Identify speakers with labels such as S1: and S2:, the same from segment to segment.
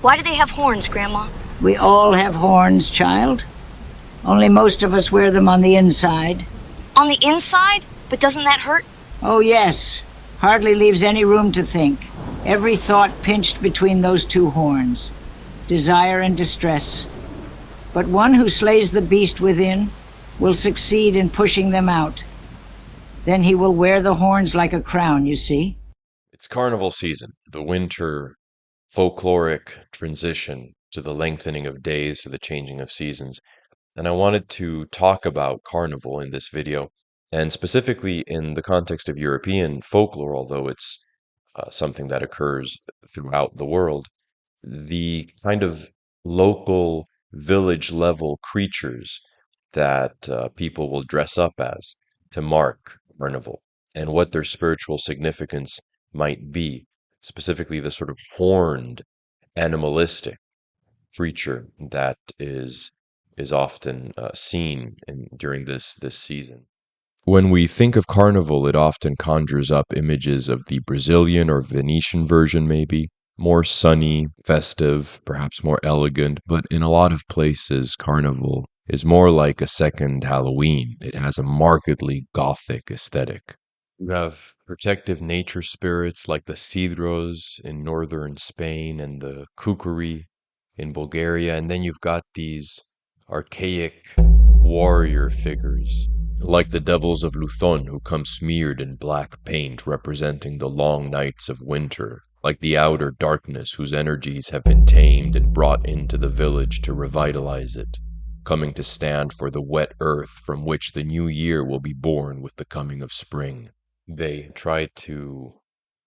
S1: Why do they have horns, Grandma?
S2: We all have horns, child. Only most of us wear them on the inside.
S1: On the inside? But doesn't that hurt?
S2: Oh, yes. Hardly leaves any room to think. Every thought pinched between those two horns. Desire and distress. But one who slays the beast within will succeed in pushing them out. Then he will wear the horns like a crown, you see.
S3: It's carnival season, the winter folkloric transition to the lengthening of days, to the changing of seasons. And I wanted to talk about carnival in this video, and specifically in the context of European folklore, although it's something that occurs throughout the world, the kind of local village level creatures that people will dress up as to mark carnival and what their spiritual significance might be, specifically the sort of horned animalistic creature that is often seen during this season. When we think of carnival, it often conjures up images of the Brazilian or Venetian version, maybe more sunny, festive, perhaps more elegant, but in a lot of places, carnival is more like a second Halloween. It has a markedly Gothic aesthetic. You have protective nature spirits like the Cidros in northern Spain and the Kukuri in Bulgaria, and then you've got these archaic warrior figures like the devils of Luthon, who come smeared in black paint representing the long nights of winter, like the outer darkness whose energies have been tamed and brought into the village to revitalize it, coming to stand for the wet earth from which the new year will be born with the coming of spring. They try to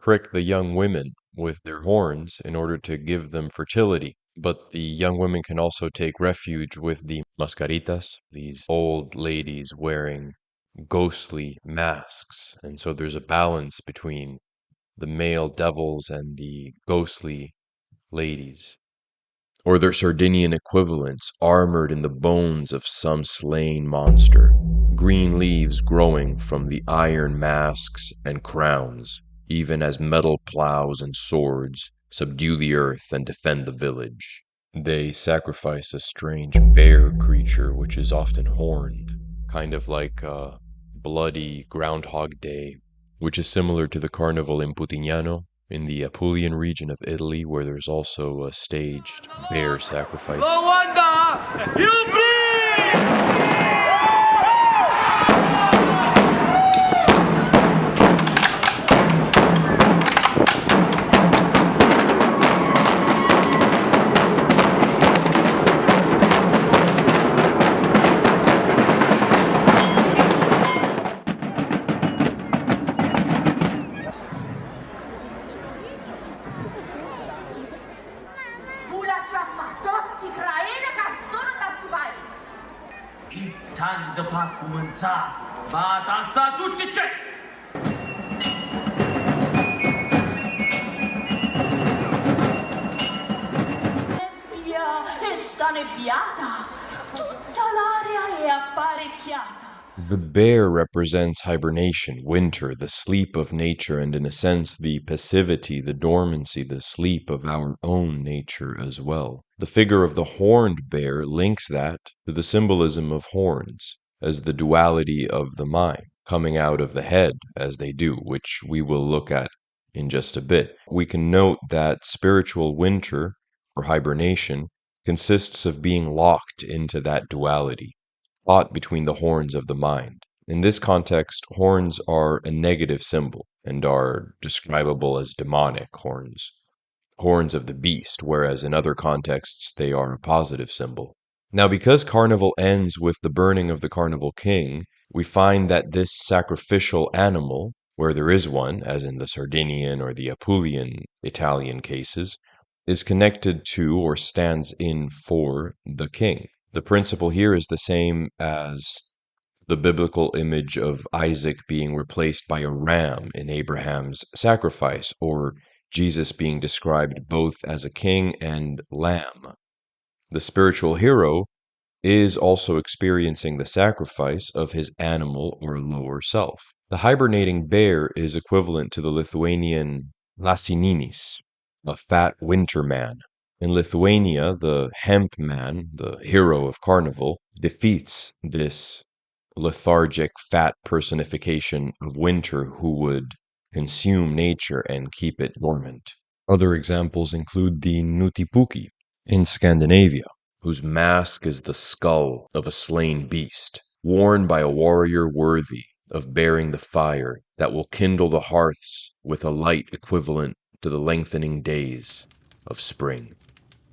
S3: prick the young women with their horns in order to give them fertility. But the young women can also take refuge with the mascaritas, these old ladies wearing ghostly masks. And so there's a balance between the male devils and the ghostly ladies. Or their Sardinian equivalents, armored in the bones of some slain monster, green leaves growing from the iron masks and crowns, even as metal plows and swords subdue the earth and defend the village. They sacrifice a strange bear creature which is often horned, kind of like a bloody Groundhog Day, which is similar to the Carnival in Putignano in the Apulian region of Italy, where there's also a staged bear sacrifice. The bear represents hibernation, winter, the sleep of nature, and in a sense the passivity, the dormancy, the sleep of our own nature as well. The figure of the horned bear links that to the symbolism of horns as the duality of the mind, coming out of the head as they do, which we will look at in just a bit. We can note that spiritual winter, or hibernation, consists of being locked into that duality, caught between the horns of the mind. In this context, horns are a negative symbol and are describable as demonic horns, horns of the beast, whereas in other contexts they are a positive symbol. Now, because carnival ends with the burning of the carnival king, we find that this sacrificial animal, where there is one, as in the Sardinian or the Apulian Italian cases, is connected to or stands in for the king. The principle here is the same as the biblical image of Isaac being replaced by a ram in Abraham's sacrifice, or Jesus being described both as a king and lamb. The spiritual hero is also experiencing the sacrifice of his animal or lower self. The hibernating bear is equivalent to the Lithuanian lasininis, a fat winter man, In Lithuania, the hemp man, the hero of Carnival, defeats this lethargic, fat personification of winter who would consume nature and keep it dormant. Other examples include the Nutipuki in Scandinavia, whose mask is the skull of a slain beast, worn by a warrior worthy of bearing the fire that will kindle the hearths with a light equivalent to the lengthening days of spring.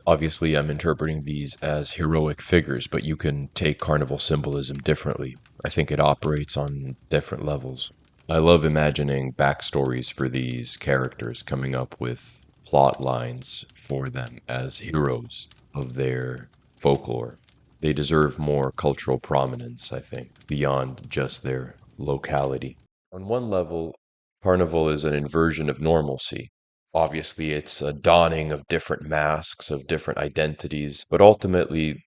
S3: Obviously, I'm interpreting these as heroic figures, but you can take carnival symbolism differently. I think it operates on different levels. I love imagining backstories for these characters, coming up with plot lines for them as heroes of their folklore. They deserve more cultural prominence, I think, beyond just their locality. On one level, carnival is an inversion of normalcy. Obviously, it's a donning of different masks, of different identities, but ultimately,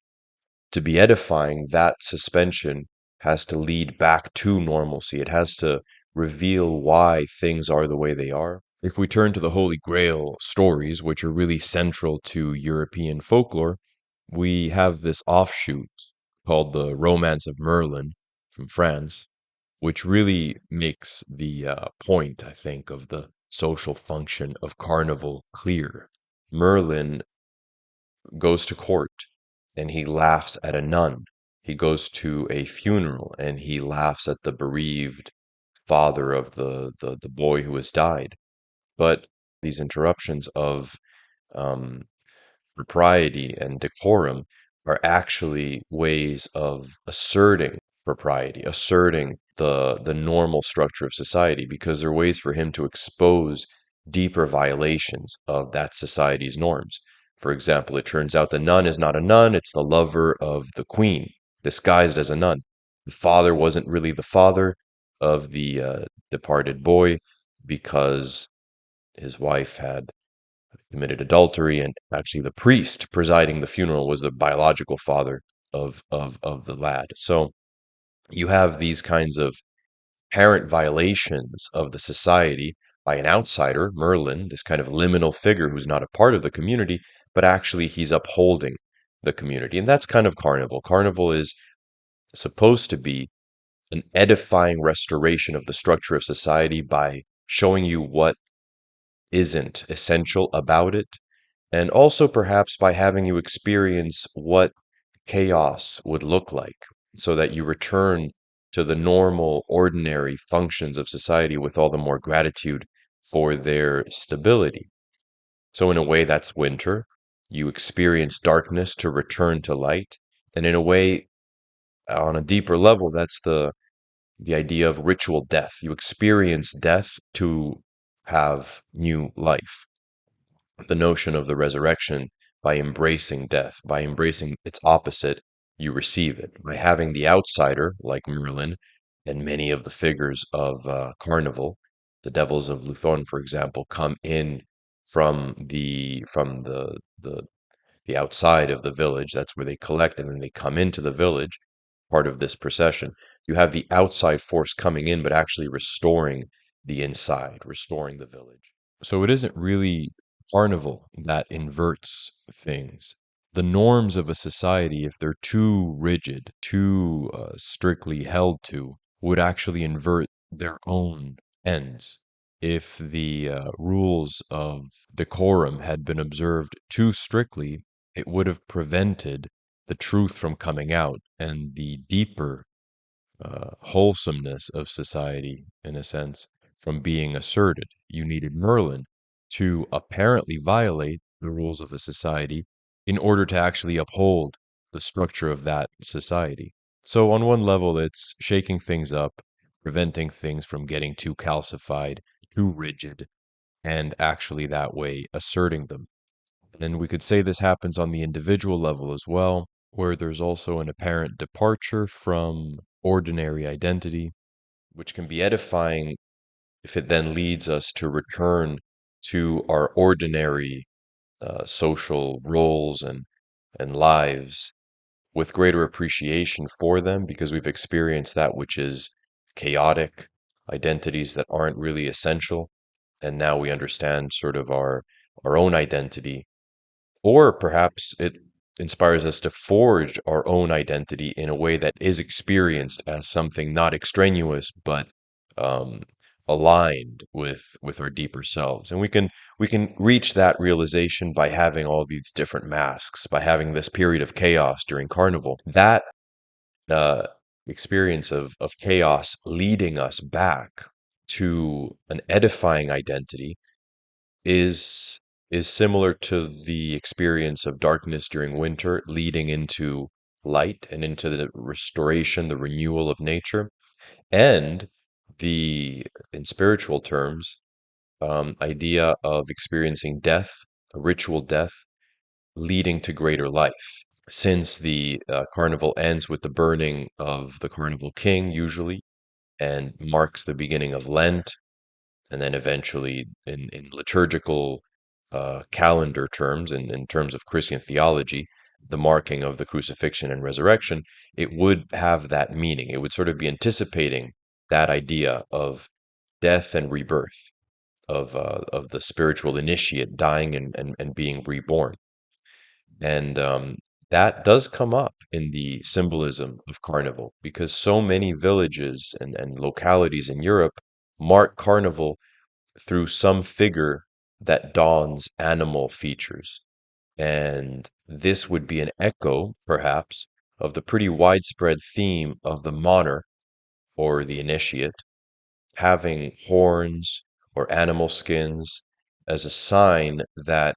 S3: to be edifying, that suspension has to lead back to normalcy. It has to reveal why things are the way they are. If we turn to the Holy Grail stories, which are really central to European folklore, we have this offshoot called the Romance of Merlin from France, which really makes the point, I think, of the social function of carnival clear. Merlin goes to court and he laughs at a nun. He goes to a funeral and he laughs at the bereaved father of the boy who has died. But these interruptions of um, propriety and decorum are actually ways of asserting propriety, asserting the normal structure of society, because they're ways for him to expose deeper violations of that society's norms. For example, it turns out the nun is not a nun, it's the lover of the queen, disguised as a nun. The father wasn't really the father of the departed boy because his wife had committed adultery, and actually the priest presiding the funeral was the biological father of the lad. So you have these kinds of apparent violations of the society by an outsider, Merlin, this kind of liminal figure who's not a part of the community, but actually he's upholding the community. And that's kind of carnival. Carnival is supposed to be an edifying restoration of the structure of society by showing you what isn't essential about it, and also perhaps by having you experience what chaos would look like so that you return to the normal, ordinary functions of society with all the more gratitude for their stability. So, in a way, that's winter. You experience darkness to return to light. And in a way, on a deeper level, that's the idea of ritual death. You experience death to have new life. The notion of the resurrection, by embracing death, by embracing its opposite, you receive it. By having the outsider, like Merlin, and many of the figures of Carnival, the devils of Luthorn, for example, come in from the outside of the village. That's where they collect, and then they come into the village, part of this procession. You have the outside force coming in, but actually restoring the inside, restoring the village. So it isn't really carnival that inverts things. The norms of a society, if they're too rigid, too strictly held to, would actually invert their own ends. If the rules of decorum had been observed too strictly, it would have prevented the truth from coming out and the deeper wholesomeness of society, in a sense, from being asserted. You needed Merlin to apparently violate the rules of a society in order to actually uphold the structure of that society. So, on one level, it's shaking things up, preventing things from getting too calcified, too rigid, and actually that way asserting them. And we could say this happens on the individual level as well, where there's also an apparent departure from ordinary identity, which can be edifying if it then leads us to return to our ordinary social roles and lives with greater appreciation for them because we've experienced that which is chaotic, identities that aren't really essential. And now we understand sort of our own identity Or perhaps it inspires us to forge our own identity in a way that is experienced as something not extraneous, but um, aligned with our deeper selves. And we can reach that realization by having all these different masks, by having this period of chaos during Carnival. That uh, experience of chaos leading us back to an edifying identity is is similar to the experience of darkness during winter leading into light and into the restoration, the renewal of nature, and the, in spiritual terms, idea of experiencing death, a ritual death, leading to greater life. Since the carnival ends with the burning of the carnival king, usually, and marks the beginning of Lent, and then eventually in liturgical calendar terms and in terms of Christian theology, the marking of the crucifixion and resurrection, it would have that meaning. It would sort of be anticipating that idea of death and rebirth, of the spiritual initiate dying and being reborn. And that does come up in the symbolism of Carnival because so many villages and localities in Europe mark Carnival through some figure that dons animal features. And this would be an echo, perhaps, of the pretty widespread theme of the monarch or the initiate having horns or animal skins as a sign that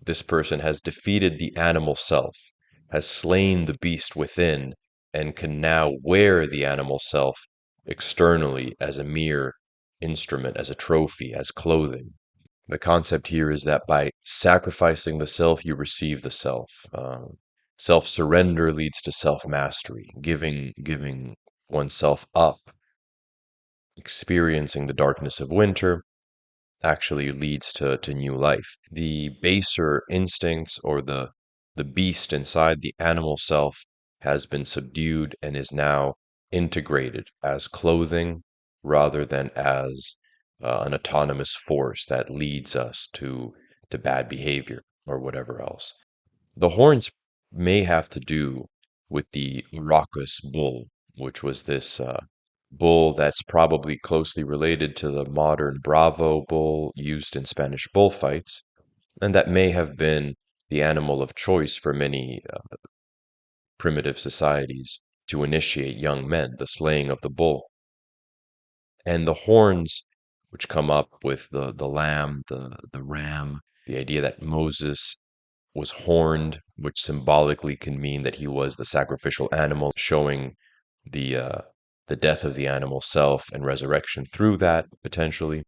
S3: this person has defeated the animal self, has slain the beast within, and can now wear the animal self externally as a mere instrument, as a trophy, as clothing. The concept here is that by sacrificing the self, you receive the self. Self-surrender leads to self-mastery, giving oneself up, experiencing the darkness of winter actually leads to new life. The baser instincts or the beast inside the animal self has been subdued and is now integrated as clothing rather than as an autonomous force that leads us to bad behavior or whatever else. The horns may have to do with the raucous bull, which was this bull that's probably closely related to the modern Bravo bull used in Spanish bullfights, and that may have been the animal of choice for many primitive societies to initiate young men, the slaying of the bull. And the horns, which come up with the lamb, the ram, the idea that Moses was horned, which symbolically can mean that he was the sacrificial animal, showing the death of the animal self and resurrection through that potentially,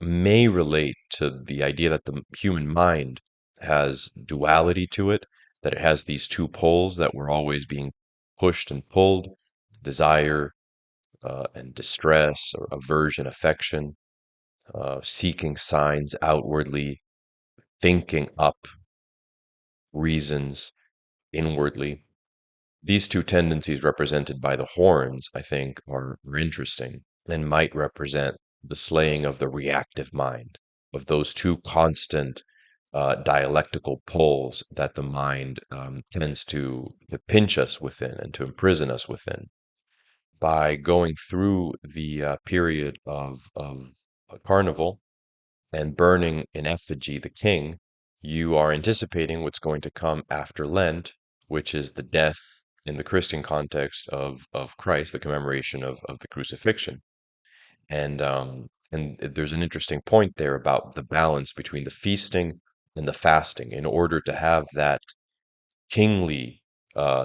S3: may relate to the idea that the human mind has duality to it, that it has these two poles that were always being pushed and pulled, desire and distress, or aversion, affection, seeking signs outwardly, thinking up reasons inwardly. These two tendencies represented by the horns, I think, are interesting and might represent the slaying of the reactive mind, of those two constant dialectical poles that the mind tends to pinch us within and to imprison us within. By going through the period of a carnival and burning in effigy the king, you are anticipating what's going to come after Lent, which is the death in the Christian context of Christ, the commemoration of the crucifixion. And there's an interesting point there about the balance between the feasting and the fasting in order to have that kingly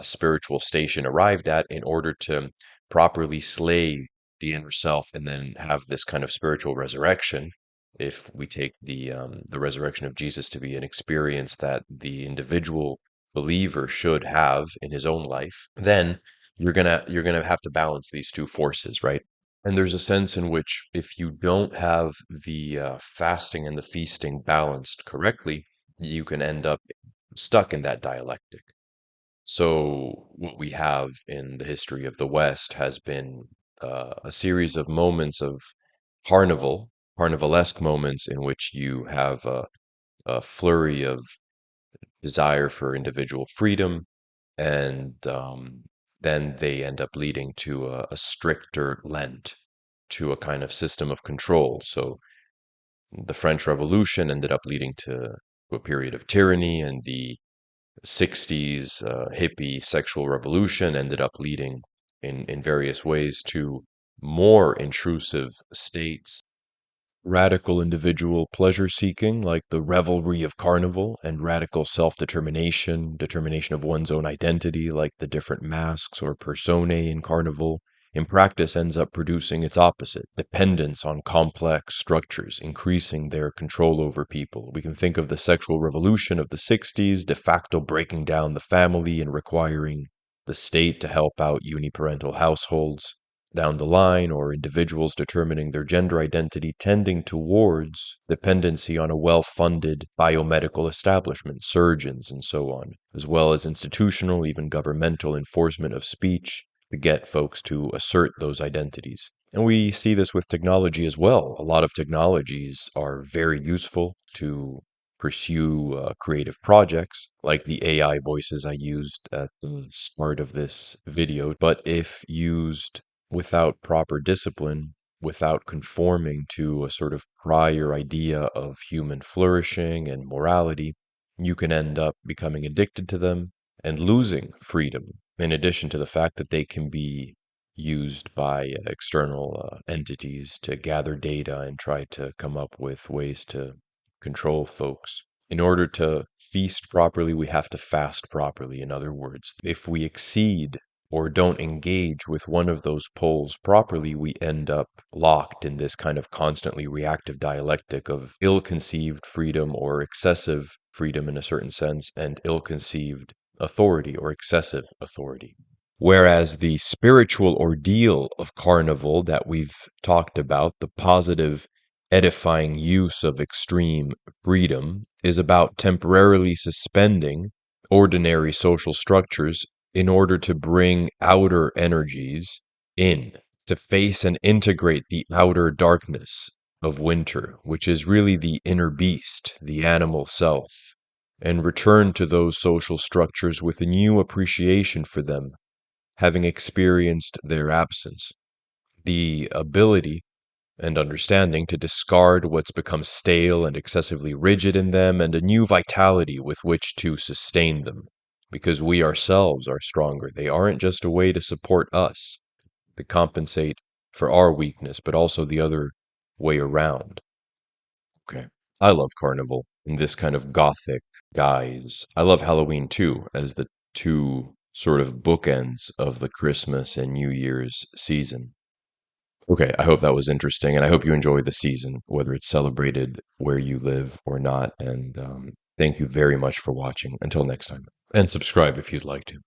S3: spiritual station arrived at in order to properly slay the inner self and then have this kind of spiritual resurrection. If we take the resurrection of Jesus to be an experience that the individual believer should have in his own life, then you're gonna have to balance these two forces, right? And there's a sense in which if you don't have the fasting and the feasting balanced correctly, you can end up stuck in that dialectic. So, what we have in the history of the West has been a series of moments of carnivalesque moments in which you have a flurry of desire for individual freedom, and then they end up leading to a stricter Lent, to a kind of system of control. So the French Revolution ended up leading to a period of tyranny, and the 60s hippie sexual revolution ended up leading in various ways to more intrusive states, radical individual pleasure seeking, like the revelry of Carnival, and radical self determination, determination of one's own identity, like the different masks or personae in Carnival, in practice ends up producing its opposite: dependence on complex structures, increasing their control over people. We can think of the sexual revolution of the 60s, de facto breaking down the family and requiring the state to help out uniparental households down the line, or individuals determining their gender identity, tending towards dependency on a well-funded biomedical establishment, surgeons and so on, as well as institutional, even governmental enforcement of speech to get folks to assert those identities. And we see this with technology as well. A lot of technologies are very useful to pursue creative projects, like the AI voices I used at the start of this video. But if used without proper discipline, without conforming to a sort of prior idea of human flourishing and morality, you can end up becoming addicted to them and losing freedom, in addition to the fact that they can be used by external entities to gather data and try to come up with ways to control folks. In order to feast properly, we have to fast properly. In other words, if we exceed or don't engage with one of those poles properly, we end up locked in this kind of constantly reactive dialectic of ill-conceived freedom or excessive freedom in a certain sense, and ill-conceived authority or excessive authority. Whereas the spiritual ordeal of Carnival that we've talked about, the positive, edifying use of extreme freedom, is about temporarily suspending ordinary social structures in order to bring outer energies in, to face and integrate the outer darkness of winter, which is really the inner beast, the animal self, and return to those social structures with a new appreciation for them, having experienced their absence. The ability and understanding to discard what's become stale and excessively rigid in them, and a new vitality with which to sustain them, because we ourselves are stronger. They aren't just a way to support us, to compensate for our weakness, but also the other way around. Okay. I love Carnival in this kind of gothic guise. I love Halloween too, as the two sort of bookends of the Christmas and New Year's season. Okay, I hope that was interesting, and I hope you enjoy the season, whether it's celebrated where you live or not. And thank you very much for watching. Until next time. And subscribe if you'd like to.